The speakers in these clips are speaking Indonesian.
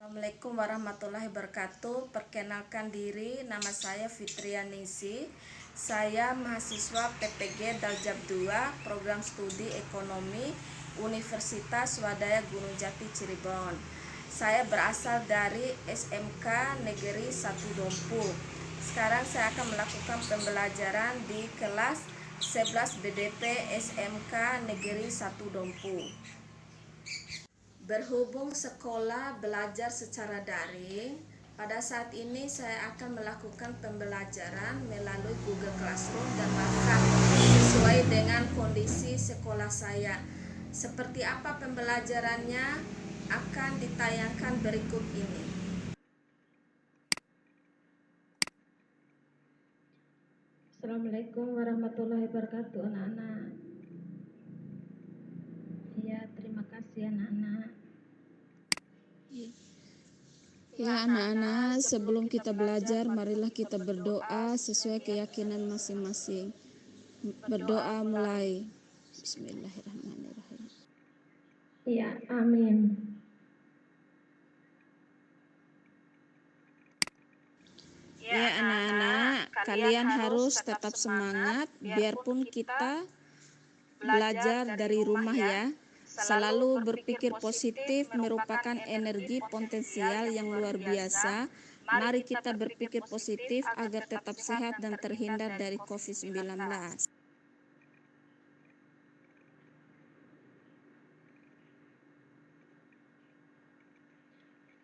Assalamualaikum warahmatullahi wabarakatuh. Perkenalkan diri, nama saya Fitrianingsi. Saya mahasiswa PPG Daljab 2, Program Studi Ekonomi Universitas Swadaya Gunung Jati Cirebon. Saya berasal dari SMK Negeri 1 Dompu. Sekarang saya akan melakukan pembelajaran di kelas 11 BDP SMK Negeri 1 Dompu. Berhubung sekolah belajar secara daring, pada saat ini saya akan melakukan pembelajaran melalui Google Classroom dan WhatsApp sesuai dengan kondisi sekolah saya. Seperti apa pembelajarannya akan ditayangkan berikut ini. Assalamualaikum warahmatullahi wabarakatuh, anak-anak. Ya, terima kasih anak-anak. Ya anak-anak, sebelum kita belajar, marilah kita berdoa sesuai keyakinan masing-masing. Berdoa mulai. Bismillahirrahmanirrahim. Ya, amin. Ya anak-anak, kalian harus tetap semangat biarpun kita belajar dari rumah ya. Selalu berpikir positif merupakan energi potensial yang luar biasa. Mari kita berpikir positif agar tetap sehat dan terhindar dari COVID-19.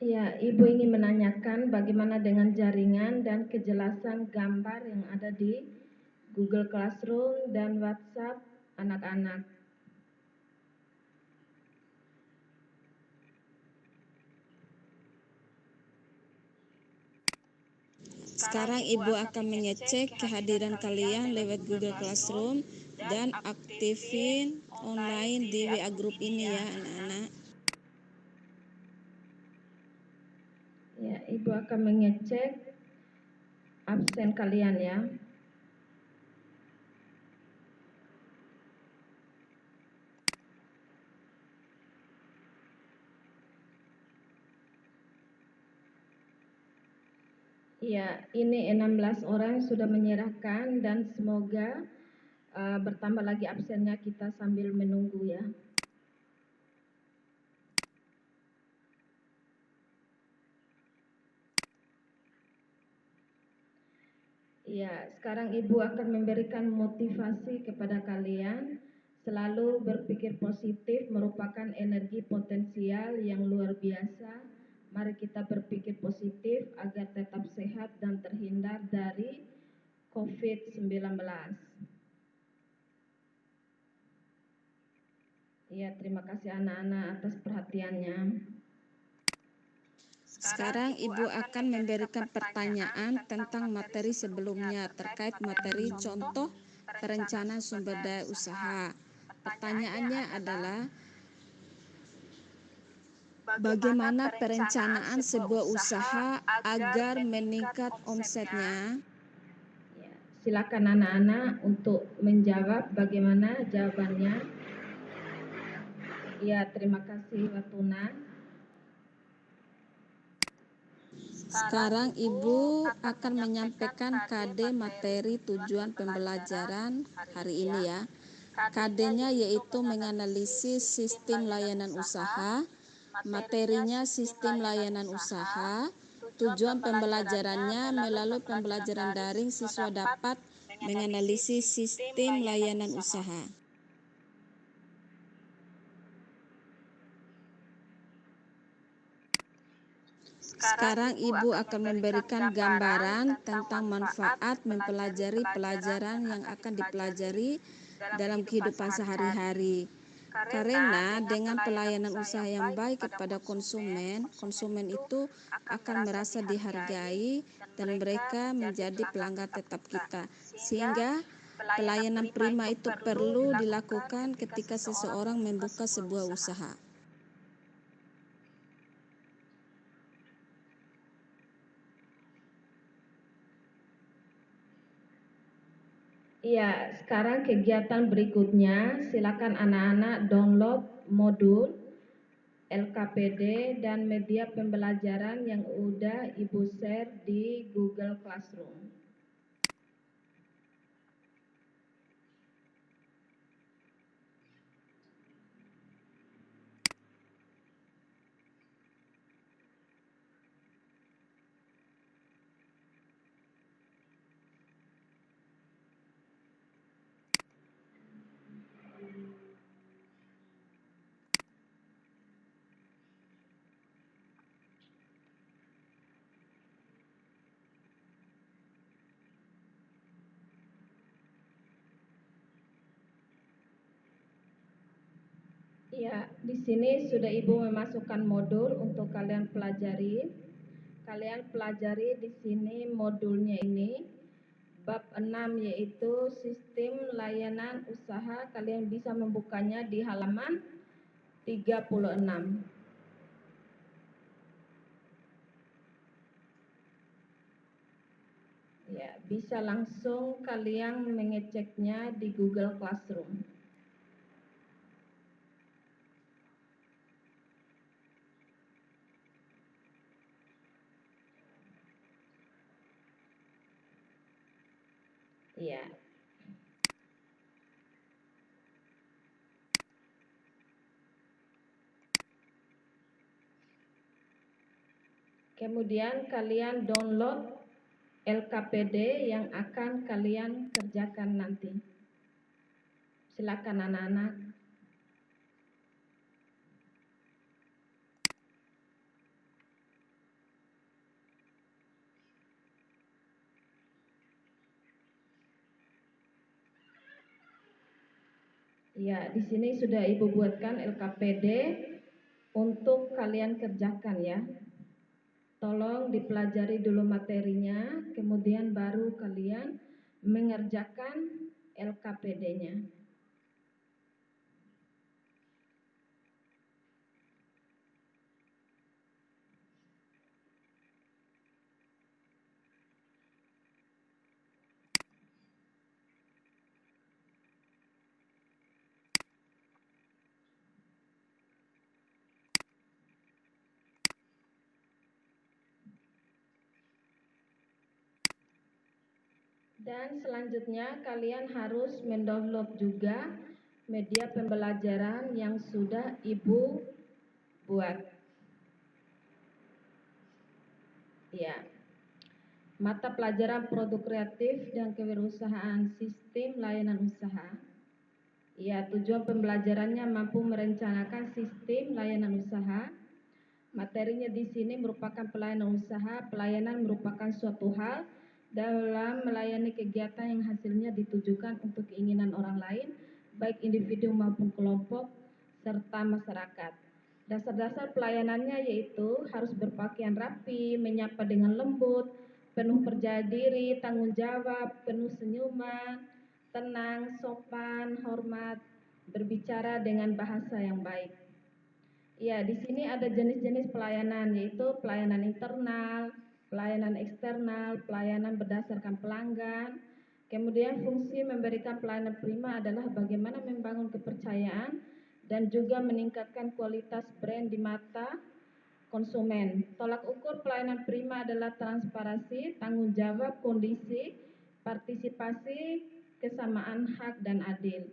Ya, Ibu ingin menanyakan bagaimana dengan jaringan dan kejelasan gambar yang ada di Google Classroom dan WhatsApp anak-anak. Sekarang Ibu akan mengecek kehadiran kalian lewat Google Classroom dan aktifin online di WA Group ini ya anak-anak. Ya, Ibu akan mengecek absen kalian ya. Ya, ini 16 orang sudah menyerahkan dan semoga bertambah lagi absennya, kita sambil menunggu ya. Ya, sekarang Ibu akan memberikan motivasi kepada kalian. Selalu berpikir positif merupakan energi potensial yang luar biasa. Mari kita berpikir positif agar tetap sehat dan terhindar dari COVID-19. Ya, terima kasih anak-anak atas perhatiannya. Sekarang Ibu akan memberikan pertanyaan tentang materi sebelumnya terkait materi contoh perencanaan sumber daya usaha. Pertanyaannya adalah bagaimana perencanaan sebuah usaha agar meningkat omsetnya? Ya, silakan anak-anak untuk menjawab bagaimana jawabannya. Ya, terima kasih Watuna. Sekarang Ibu akan menyampaikan KD materi tujuan pembelajaran hari ini ya. KD-nya yaitu menganalisis sistem layanan usaha, materinya sistem layanan usaha. Tujuan pembelajarannya melalui pembelajaran daring siswa dapat menganalisis sistem layanan usaha. Sekarang Ibu akan memberikan gambaran tentang manfaat mempelajari pelajaran yang akan dipelajari dalam kehidupan sehari-hari. Karena dengan pelayanan usaha yang baik kepada konsumen, konsumen itu akan merasa dihargai dan mereka menjadi pelanggan tetap kita. Sehingga pelayanan prima itu perlu dilakukan ketika seseorang membuka sebuah usaha. Iya, sekarang kegiatan berikutnya, silakan anak-anak download modul LKPD, dan media pembelajaran yang udah Ibu share di Google Classroom. Ya, di sini sudah Ibu memasukkan modul untuk kalian pelajari. Kalian pelajari di sini modulnya ini bab 6 yaitu sistem layanan usaha. Kalian bisa membukanya di halaman 36. Ya, bisa langsung kalian mengeceknya di Google Classroom. Ya. Kemudian kalian download LKPD yang akan kalian kerjakan nanti. Silakan anak-anak. Ya, di sini sudah Ibu buatkan LKPD untuk kalian kerjakan ya. Tolong dipelajari dulu materinya, kemudian baru kalian mengerjakan LKPD-nya. Dan selanjutnya kalian harus mendownload juga media pembelajaran yang sudah Ibu buat. Ya. Mata pelajaran produk kreatif dan kewirausahaan sistem layanan usaha. Ya, tujuan pembelajarannya mampu merencanakan sistem layanan usaha. Materinya di sini merupakan pelayanan usaha. Pelayanan merupakan suatu hal dalam melayani kegiatan yang hasilnya ditujukan untuk keinginan orang lain, baik individu maupun kelompok, serta masyarakat. Dasar-dasar pelayanannya yaitu harus berpakaian rapi, menyapa dengan lembut, penuh percaya diri, tanggung jawab, penuh senyuman, tenang, sopan, hormat, berbicara dengan bahasa yang baik. Ya, di sini ada jenis-jenis pelayanan yaitu pelayanan internal, pelayanan eksternal, pelayanan berdasarkan pelanggan. Kemudian fungsi memberikan pelayanan prima adalah bagaimana membangun kepercayaan dan juga meningkatkan kualitas brand di mata konsumen. Tolak ukur pelayanan prima adalah transparansi, tanggung jawab, kondisi, partisipasi, kesamaan hak dan adil.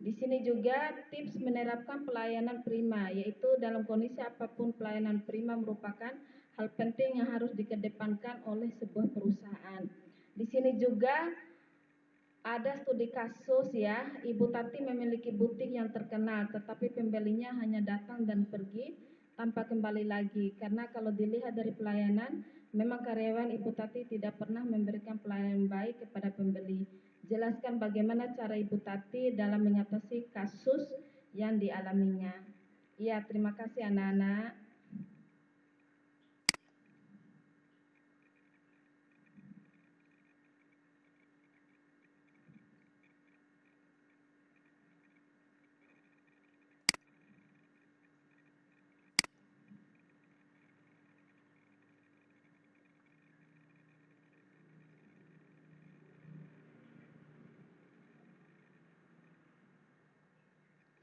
Di sini juga tips menerapkan pelayanan prima, yaitu dalam kondisi apapun pelayanan prima merupakan hal penting yang harus dikedepankan oleh sebuah perusahaan. Di sini juga ada studi kasus ya, Ibu Tati memiliki butik yang terkenal, tetapi pembelinya hanya datang dan pergi tanpa kembali lagi. Karena kalau dilihat dari pelayanan, memang karyawan Ibu Tati tidak pernah memberikan pelayanan baik kepada pembeli. Jelaskan bagaimana cara Ibu Tati dalam mengatasi kasus yang dialaminya. Ya, terima kasih anak-anak.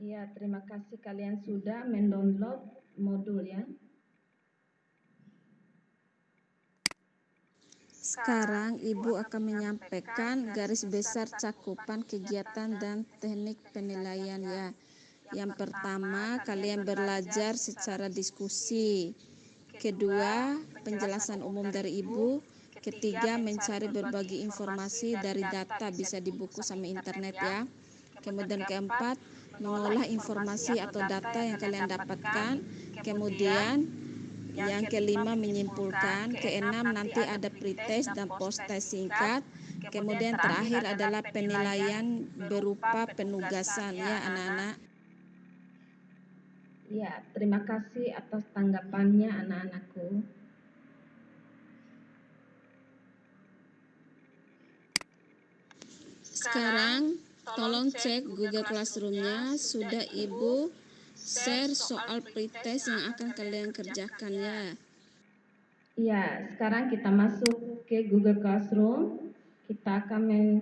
Ya, terima kasih kalian sudah mendownload modul ya. Sekarang Ibu akan menyampaikan garis besar cakupan kegiatan dan teknik penilaian ya. Yang pertama, kalian belajar secara diskusi. Kedua, penjelasan umum dari Ibu. Ketiga, mencari berbagai informasi dari data bisa di buku sama internet ya. Kemudian keempat, mengolah informasi atau data yang kalian dapatkan. Kemudian yang kelima, menyimpulkan. Keenam, nanti ada pretest dan post-test singkat. Kemudian terakhir adalah penilaian berupa penugasan ya anak-anak. Ya, terima kasih atas tanggapannya anak-anakku. Sekarang tolong cek Google Classroom-nya, sudah Ibu share soal pretest yang akan kalian kerjakan ya. Ya, sekarang kita masuk ke Google Classroom. Kita akan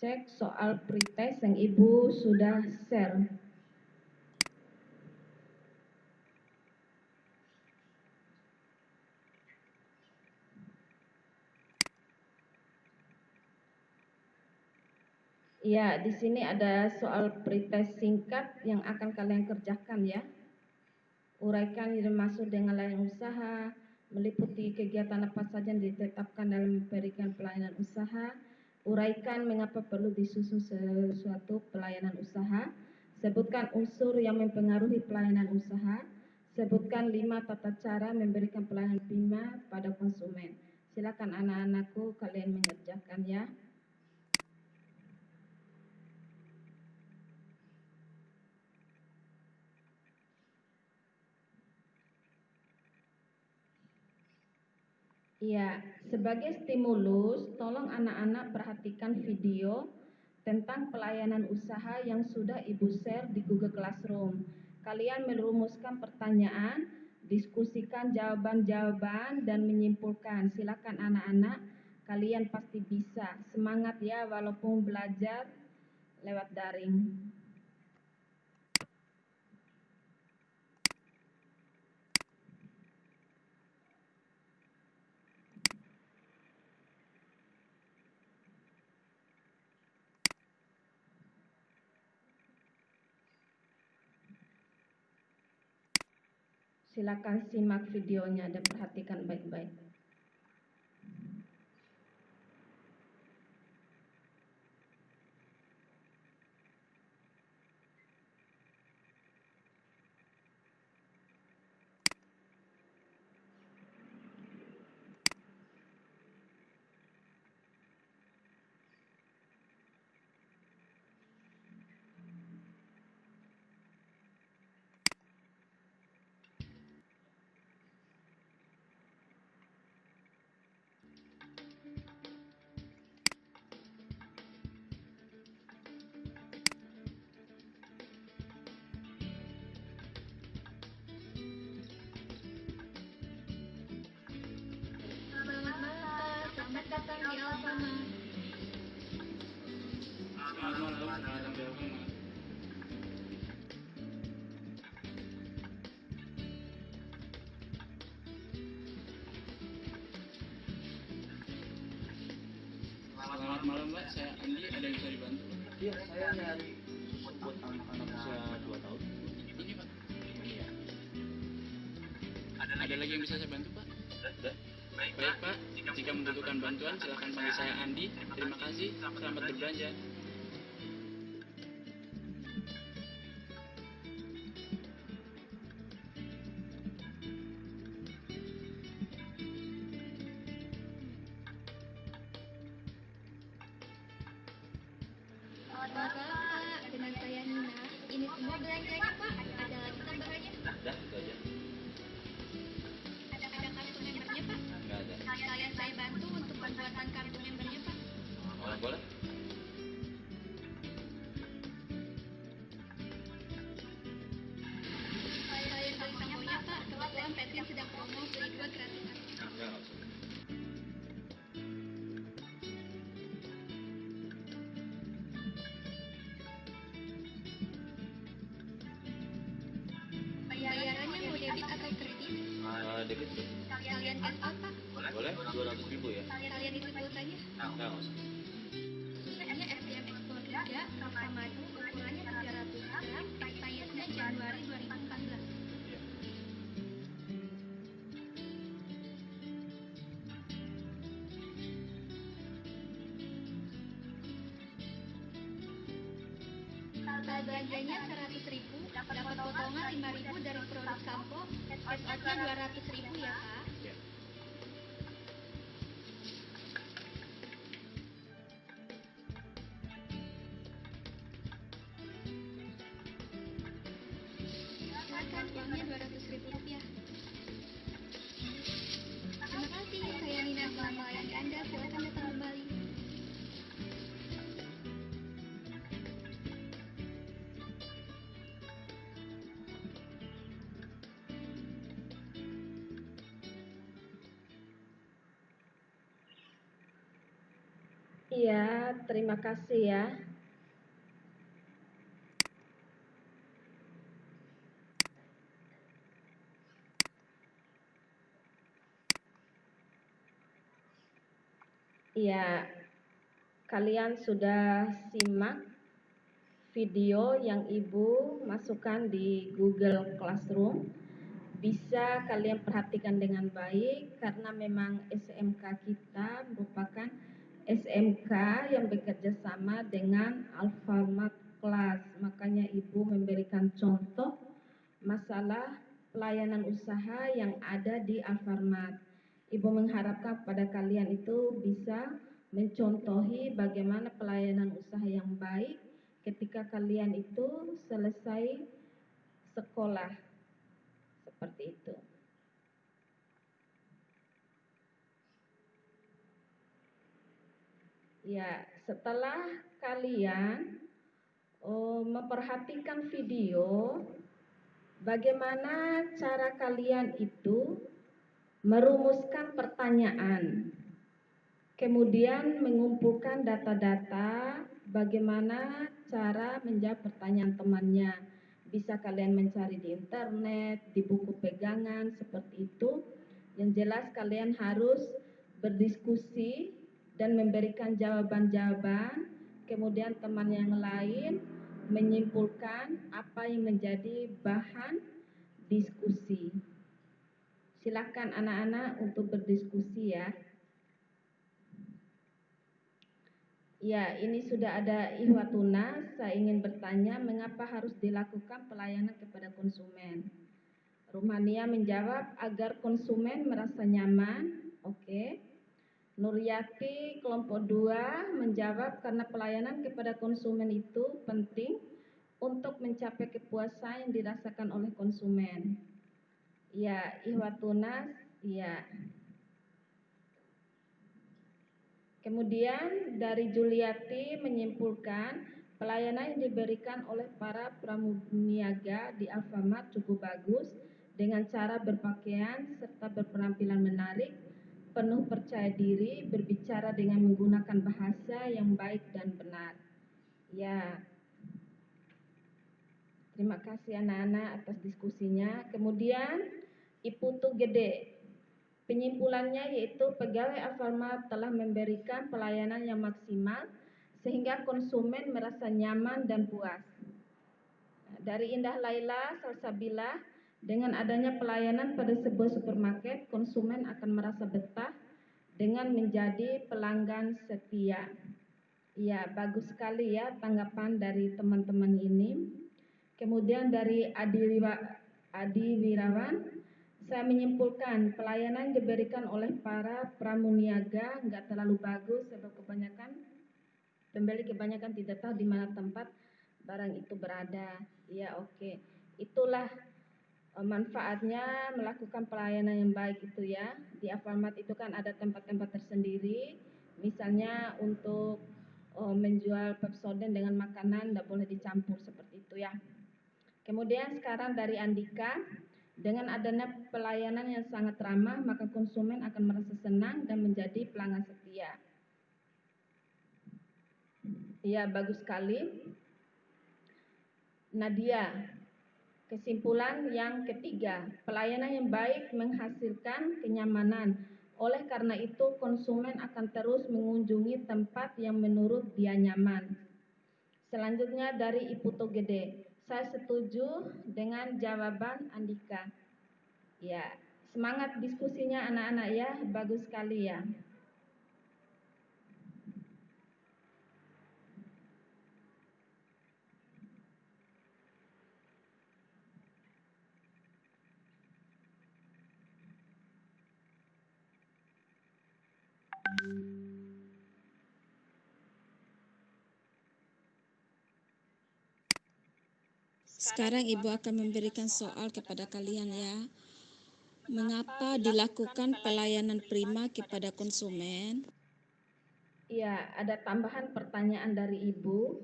cek soal pretest yang Ibu sudah share. Ya, di sini ada soal pretest singkat yang akan kalian kerjakan ya. Uraikan yang dimaksud dengan layanan usaha, meliputi kegiatan apa saja yang ditetapkan dalam memberikan pelayanan usaha. Uraikan mengapa perlu disusun sesuatu pelayanan usaha. Sebutkan unsur yang mempengaruhi pelayanan usaha. Sebutkan 5 tata cara memberikan pelayanan prima pada konsumen. Silakan anak-anakku kalian mengerjakan ya. Ya, sebagai stimulus, tolong anak-anak perhatikan video tentang pelayanan usaha yang sudah Ibu share di Google Classroom. Kalian merumuskan pertanyaan, diskusikan jawaban-jawaban, dan menyimpulkan. Silakan anak-anak, kalian pasti bisa. Semangat ya, walaupun belajar lewat daring. Silakan simak videonya dan perhatikan baik-baik. Selamat datang di Alfamart. Selamat datang di Alfamart. Selamat malam Mbak, saya Andi, ada yang bisa dibantu? Iya, saya nyari buat anak-anak usia 2 tahun. Ini Pak. Iya. Ada lagi yang bisa saya bantu Pak? Sudah. Baik Pak, jika membutuhkan bantuan silakan panggil saya Andi. Terima kasih, selamat berbelanja. Bapak, dengan saya Nina. Ini semua belanjanya Pak. Ada lagi tambahannya? Dah, itu aja. Ada kartu membernya Pak? Enggak ada. Saya bantu untuk pembuatan kartu membernya Pak. Oh, boleh? Saya tambahannya Pak. Kebetulan Petrin sedang promo beli 2 gratis. Enggak usah. Bayarannya mau budget itu? Kalian kan apa? Boleh? 200.000 ya. Kalian itu kuotanya? Nggak usah. Ini FDM Expo 3, Sukamadu, ukurannya 300 gram, expirednya Januari 2014. Iya. Kalau belanjanya 100.000, dapat potongan 5.000 dari produk sampo, SOT-nya 200.000 ya Pak. Iya. Silakan uangnya 200.000 rupiah. Terima kasih, saya Nina telah melayani Anda. Silakan datang kembali. Iya, terima kasih ya. Iya, kalian sudah simak video yang Ibu masukkan di Google Classroom. Bisa kalian perhatikan dengan baik karena memang SMK kita merupakan SMK yang bekerja sama dengan Alfamart Class. Makanya Ibu memberikan contoh masalah pelayanan usaha yang ada di Alfamart. Ibu mengharapkan pada kalian itu bisa mencontohi bagaimana pelayanan usaha yang baik ketika kalian itu selesai sekolah. Seperti itu. Ya, setelah kalian memperhatikan video, bagaimana cara kalian itu merumuskan pertanyaan, kemudian mengumpulkan data-data, bagaimana cara menjawab pertanyaan temannya. Bisa kalian mencari di internet, di buku pegangan, seperti itu. Yang jelas kalian harus berdiskusi dan memberikan jawaban-jawaban, kemudian teman yang lain menyimpulkan apa yang menjadi bahan diskusi. Silakan anak-anak untuk berdiskusi ya. Ya, ini sudah ada Ihwatuna. Saya ingin bertanya, mengapa harus dilakukan pelayanan kepada konsumen? Rumania menjawab, agar konsumen merasa nyaman. Oke. Nuryati kelompok 2 menjawab, karena pelayanan kepada konsumen itu penting untuk mencapai kepuasan yang dirasakan oleh konsumen. Ya, Ihwatuna, ya. Kemudian dari Juliati menyimpulkan pelayanan yang diberikan oleh para pramuniaga di Alfamart cukup bagus dengan cara berpakaian serta berpenampilan menarik, penuh percaya diri, berbicara dengan menggunakan bahasa yang baik dan benar. Ya, terima kasih anak-anak atas diskusinya. Kemudian Iputu Gede. Penyimpulannya yaitu pegawai Alfamart telah memberikan pelayanan yang maksimal sehingga konsumen merasa nyaman dan puas. Dari Indah Laila Salsabila, dengan adanya pelayanan pada sebuah supermarket, konsumen akan merasa betah dengan menjadi pelanggan setia. Ya, bagus sekali ya tanggapan dari teman-teman ini. Kemudian dari Adi Wirawan, saya menyimpulkan pelayanan diberikan oleh para pramuniaga nggak terlalu bagus sebab pembeli kebanyakan tidak tahu di mana tempat barang itu berada. Ya, oke. Itulah manfaatnya melakukan pelayanan yang baik itu ya. Di Alfamart itu kan ada tempat-tempat tersendiri, misalnya untuk menjual Pepsodent dengan makanan tidak boleh dicampur seperti itu ya. Kemudian sekarang dari Andika, dengan adanya pelayanan yang sangat ramah, maka konsumen akan merasa senang dan menjadi pelanggan setia. Ya, bagus sekali. Nadia, Kesimpulan yang ketiga, pelayanan yang baik menghasilkan kenyamanan. Oleh karena itu, konsumen akan terus mengunjungi tempat yang menurut dia nyaman. Selanjutnya dari Ibu Togede, saya setuju dengan jawaban Andika. Ya, semangat diskusinya anak-anak ya, bagus sekali ya. Sekarang Ibu akan memberikan soal kepada kalian ya. Mengapa dilakukan pelayanan prima kepada konsumen? Ya, ada tambahan pertanyaan dari Ibu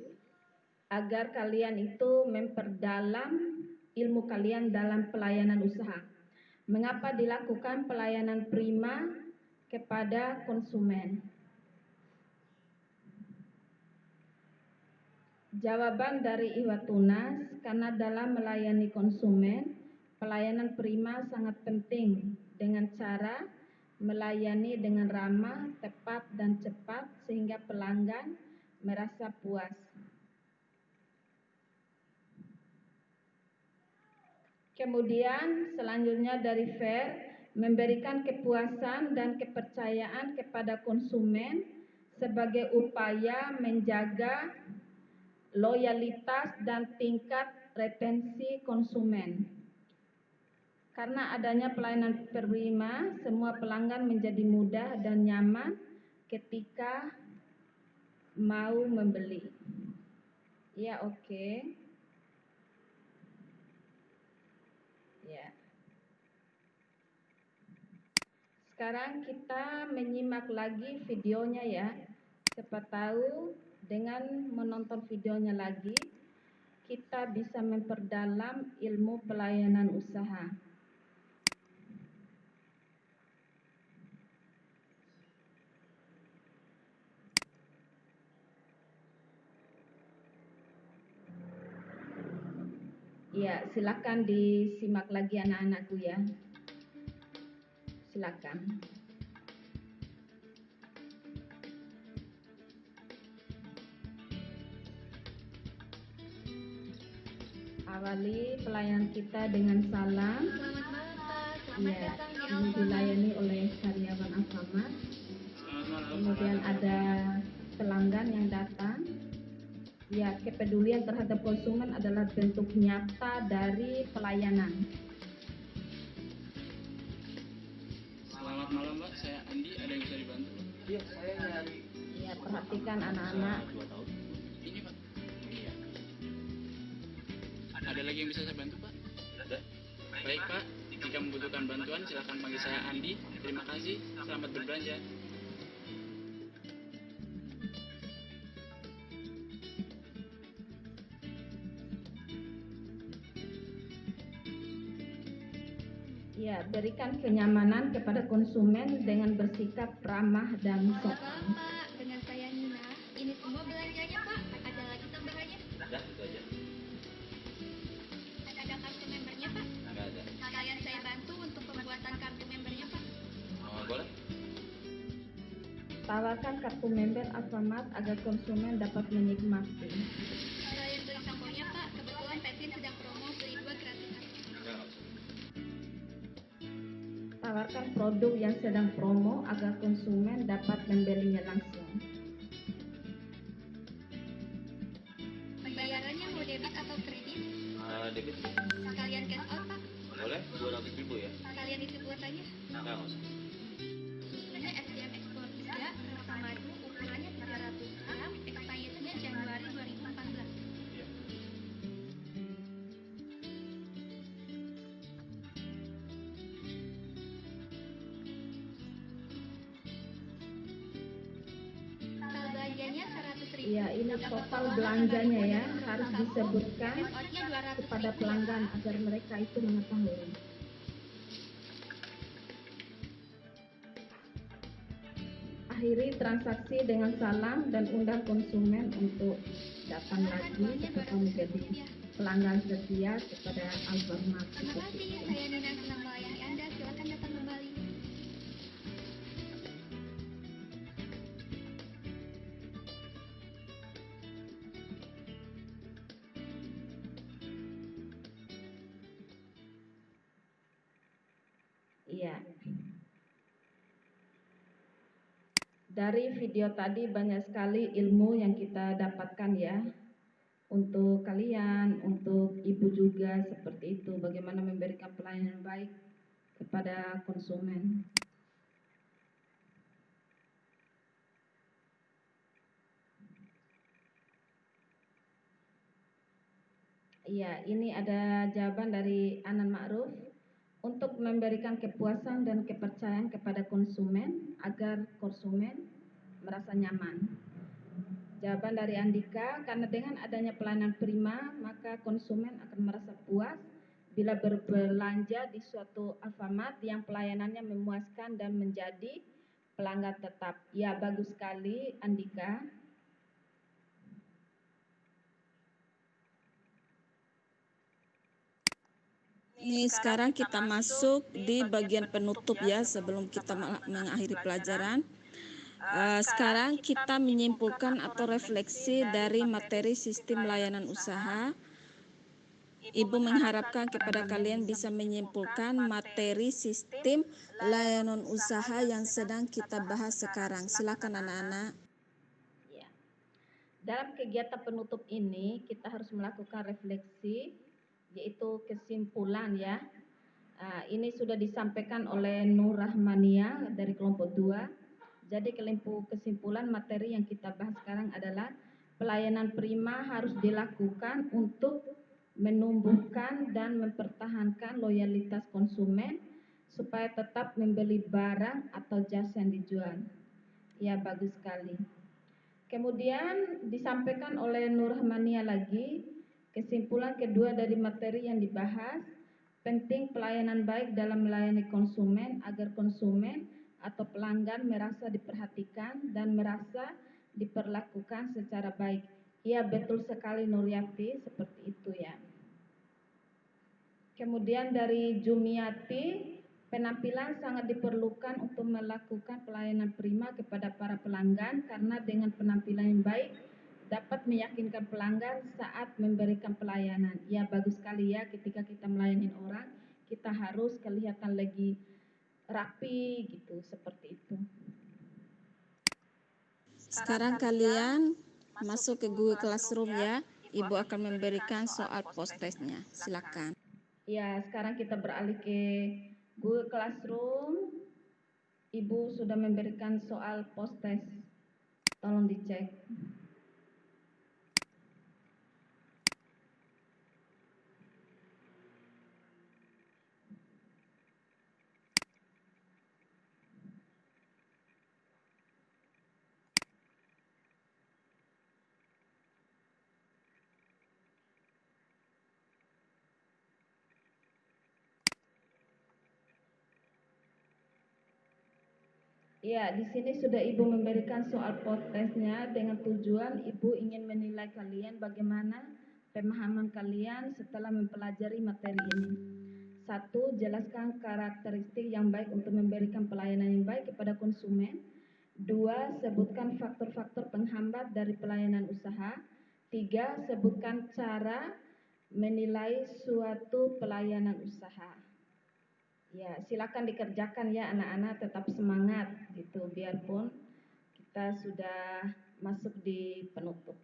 agar kalian itu memperdalam ilmu kalian dalam pelayanan usaha. Mengapa dilakukan pelayanan prima kepada konsumen? Jawaban dari Iwatunas, karena dalam melayani konsumen, pelayanan prima sangat penting dengan cara melayani dengan ramah, tepat, dan cepat sehingga pelanggan merasa puas. Kemudian selanjutnya dari Fair, memberikan kepuasan dan kepercayaan kepada konsumen sebagai upaya menjaga loyalitas dan tingkat retensi konsumen. Karena adanya pelayanan prima, semua pelanggan menjadi mudah dan nyaman ketika mau membeli. Ya, oke. Ya. Sekarang kita menyimak lagi videonya ya. Siapa tahu dengan menonton videonya lagi, kita bisa memperdalam ilmu pelayanan usaha. Ya, silakan disimak lagi anak-anakku ya. Silakan. Awali pelayanan kita dengan salam. Selamat malam Pak, selamat Ya, datang di ini Alfamart. dilayani oleh karyawan Alfamart. Selamat malam. Kemudian ada pelanggan yang datang. Ya, kepedulian terhadap konsumen adalah bentuk nyata dari pelayanan. Selamat malam Mbak, saya Andi, ada yang bisa dibantu? Iya, saya nyari Ya, perhatikan anak-anak. 2 tahun. Ini Pak, Iya. ada lagi yang bisa saya bantu Pak? Ada. Baik Pak, jika membutuhkan bantuan silakan panggil saya Andi. Terima kasih, selamat berbelanja. Ya, berikan kenyamanan kepada konsumen dengan bersikap ramah dan Selamat sopan. malam Pak, dengan saya Nina. Ini semua belanjanya Pak, ada lagi tambahannya. Ada, itu aja. Ada kartu membernya Pak. Enggak ada. Sekalian saya bantu untuk pembuatan kartu membernya Pak. Oh, boleh? Tawarkan kartu member Alfamart agar konsumen dapat menikmati. Sekalian beli samponya Pak, kebetulan Petin sedang promo beli 2 gratis 1. Enggak usah. Tawarkan produk yang sedang promo agar konsumen dapat membelinya langsung. Pembayarannya mau debit atau kredit? Debit. Sekalian cash out Pak. Boleh? 200.000 ya? Sekalian isi kuotanya. Enggak usah. Ini SDM Export 3, rasa madu, ukurannya 300 gram, expirednya Januari 2014. Iya. Total belanjanya 100.000. Ya, ini total belanjanya ya, harus disebutkan Cash outnya 200.000. kepada pelanggan agar mereka itu mengetahui. Akhiri transaksi dengan salam dan undang konsumen untuk datang lagi Harganya ketika 200.000 menjadi rupiah. pelanggan setia kepada Alfamart. Terima kasih, saya Nina senang melayani Anda. Silakan datang kembali. Iya. Dari video tadi banyak sekali ilmu yang kita dapatkan ya. Untuk kalian, untuk ibu juga seperti itu. Bagaimana memberikan pelayanan baik kepada konsumen. Iya, ini ada jawaban dari Anan Ma'ruf. Untuk memberikan kepuasan dan kepercayaan kepada konsumen agar konsumen merasa nyaman. Jawaban dari Andika, karena dengan adanya pelayanan prima, maka konsumen akan merasa puas bila berbelanja di suatu Alfamart yang pelayanannya memuaskan dan menjadi pelanggan tetap. Ya, bagus sekali Andika. Nih sekarang kita masuk di bagian penutup ya sebelum kita mengakhiri pelajaran. Sekarang kita menyimpulkan atau refleksi dari materi sistem layanan usaha. Ibu mengharapkan kepada kalian bisa menyimpulkan materi sistem layanan usaha yang sedang kita bahas sekarang. Silakan anak-anak. Ya. Dalam kegiatan penutup ini kita harus melakukan refleksi, yaitu kesimpulan ya. Ini sudah disampaikan oleh Nur Rahmania dari kelompok 2. Jadi kesimpulan materi yang kita bahas sekarang adalah pelayanan prima harus dilakukan untuk menumbuhkan dan mempertahankan loyalitas konsumen supaya tetap membeli barang atau jasa yang dijual. Ya, bagus sekali. Kemudian disampaikan oleh Nur Rahmania lagi, kesimpulan kedua dari materi yang dibahas, penting pelayanan baik dalam melayani konsumen agar konsumen atau pelanggan merasa diperhatikan dan merasa diperlakukan secara baik. Ya, betul sekali Nuryati, seperti itu ya. Kemudian dari Jumiati, penampilan sangat diperlukan untuk melakukan pelayanan prima kepada para pelanggan karena dengan penampilan yang baik dapat meyakinkan pelanggan saat memberikan pelayanan. Ya, bagus sekali ya, ketika kita melayani orang, kita harus kelihatan lagi rapi gitu, seperti itu. Sekarang kalian masuk ke Google Classroom ya. Ibu akan memberikan soal post-testnya. Silakan. Ya, sekarang kita beralih ke Google Classroom. Ibu sudah memberikan soal post-test. Tolong dicek. Ya, di sini sudah Ibu memberikan soal post-testnya dengan tujuan Ibu ingin menilai kalian bagaimana pemahaman kalian setelah mempelajari materi ini. 1. Jelaskan karakteristik yang baik untuk memberikan pelayanan yang baik kepada konsumen. 2. Sebutkan faktor-faktor penghambat dari pelayanan usaha. 3. Sebutkan cara menilai suatu pelayanan usaha. Ya, silakan dikerjakan ya anak-anak, tetap semangat gitu biarpun kita sudah masuk di penutup.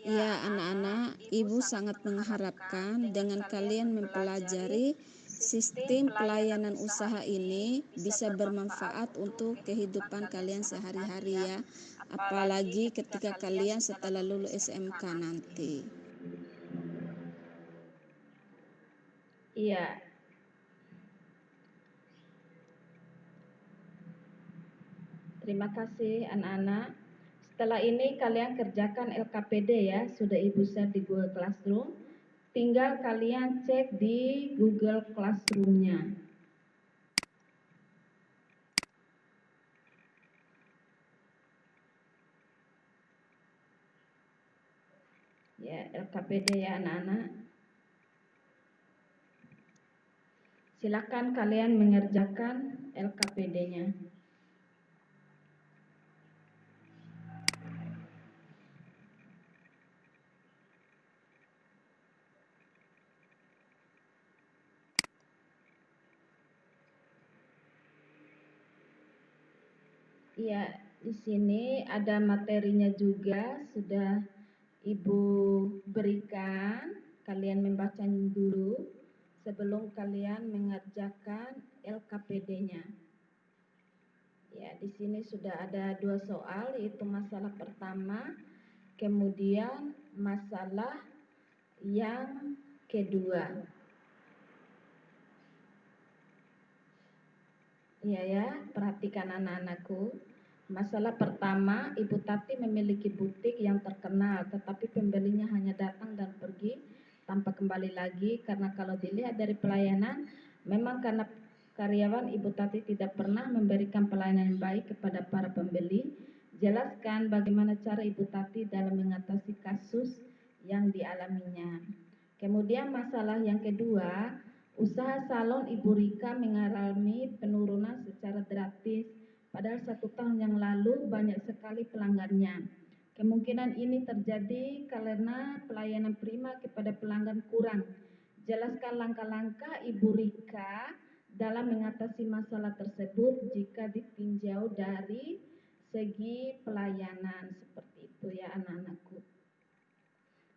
Ya anak-anak, Ibu sangat mengharapkan dengan kalian mempelajari sistem pelayanan usaha ini bisa bermanfaat untuk kehidupan kalian sehari-hari ya. Apalagi ketika kalian setelah lulus SMK nanti. Iya. Terima kasih anak-anak. Setelah ini kalian kerjakan LKPD ya, sudah Ibu share di Google Classroom. Tinggal kalian cek di Google Classroom-nya. Ya, LKPD ya anak-anak. Silakan kalian mengerjakan LKPD-nya. Iya, di sini ada materinya juga, sudah Ibu berikan. Kalian membacanya dulu sebelum kalian mengerjakan LKPD-nya. Ya, di sini sudah ada 2 soal, yaitu masalah pertama, kemudian masalah yang kedua. Iya ya, perhatikan anak-anakku. Masalah pertama, Ibu Tati memiliki butik yang terkenal, tetapi pembelinya hanya datang dan pergi tanpa kembali lagi, karena kalau dilihat dari pelayanan, memang karena karyawan Ibu Tati tidak pernah memberikan pelayanan yang baik kepada para pembeli. Jelaskan bagaimana cara Ibu Tati dalam mengatasi kasus yang dialaminya. Kemudian masalah yang kedua, usaha salon Ibu Rika mengalami penurunan secara drastis. Padahal 1 tahun yang lalu banyak sekali pelanggannya. Kemungkinan ini terjadi karena pelayanan prima kepada pelanggan kurang. Jelaskan langkah-langkah Ibu Rika dalam mengatasi masalah tersebut jika ditinjau dari segi pelayanan. Seperti itu ya anak-anakku.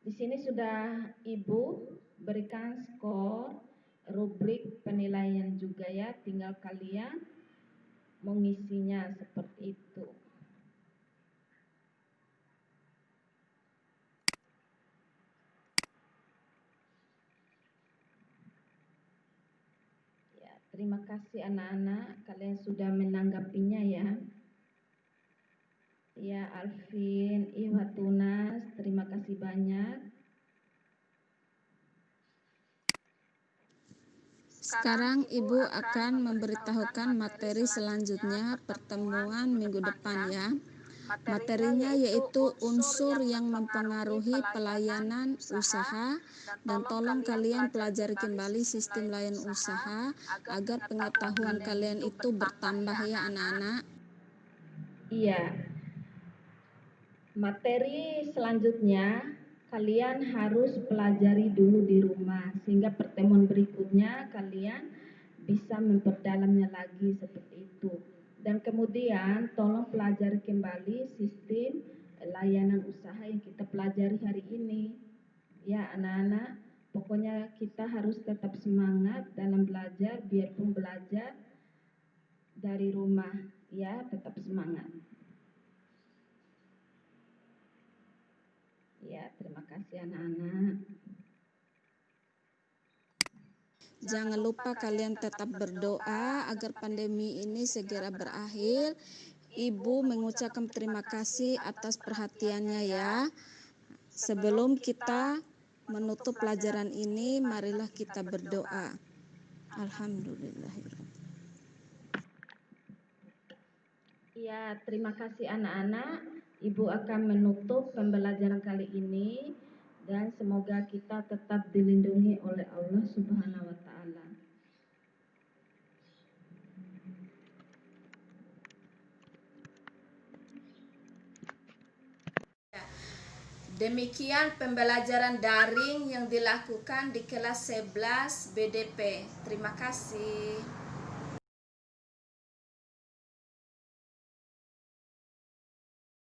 Di sini sudah Ibu berikan skor rubrik penilaian juga ya, tinggal kalian mengisinya seperti itu. Ya, terima kasih anak-anak, kalian sudah menanggapinya ya. Ya, Alvin, Iwatunas, terima kasih banyak. Sekarang Ibu akan memberitahukan materi selanjutnya pertemuan minggu depan ya. Materinya yaitu unsur yang mempengaruhi pelayanan usaha, dan tolong kalian pelajari kembali sistem layanan usaha agar pengetahuan kalian itu bertambah ya anak-anak. Iya. Materi selanjutnya kalian harus pelajari dulu di rumah, sehingga pertemuan berikutnya kalian bisa memperdalamnya lagi seperti itu. Dan kemudian tolong pelajari kembali sistem layanan usaha yang kita pelajari hari ini. Ya anak-anak, pokoknya kita harus tetap semangat dalam belajar, biarpun belajar dari rumah. Ya, tetap semangat. Ya, terima kasih anak-anak. Jangan lupa kalian tetap berdoa agar pandemi ini segera berakhir. Ibu mengucapkan terima kasih atas perhatiannya ya. Sebelum kita menutup pelajaran ini, marilah kita berdoa. Alhamdulillahirrahmanirrahim. Ya, terima kasih anak-anak. Ibu akan menutup pembelajaran kali ini, dan semoga kita tetap dilindungi oleh Allah Subhanahu wa taala. Demikian pembelajaran daring yang dilakukan di kelas 11 BDP. Terima kasih.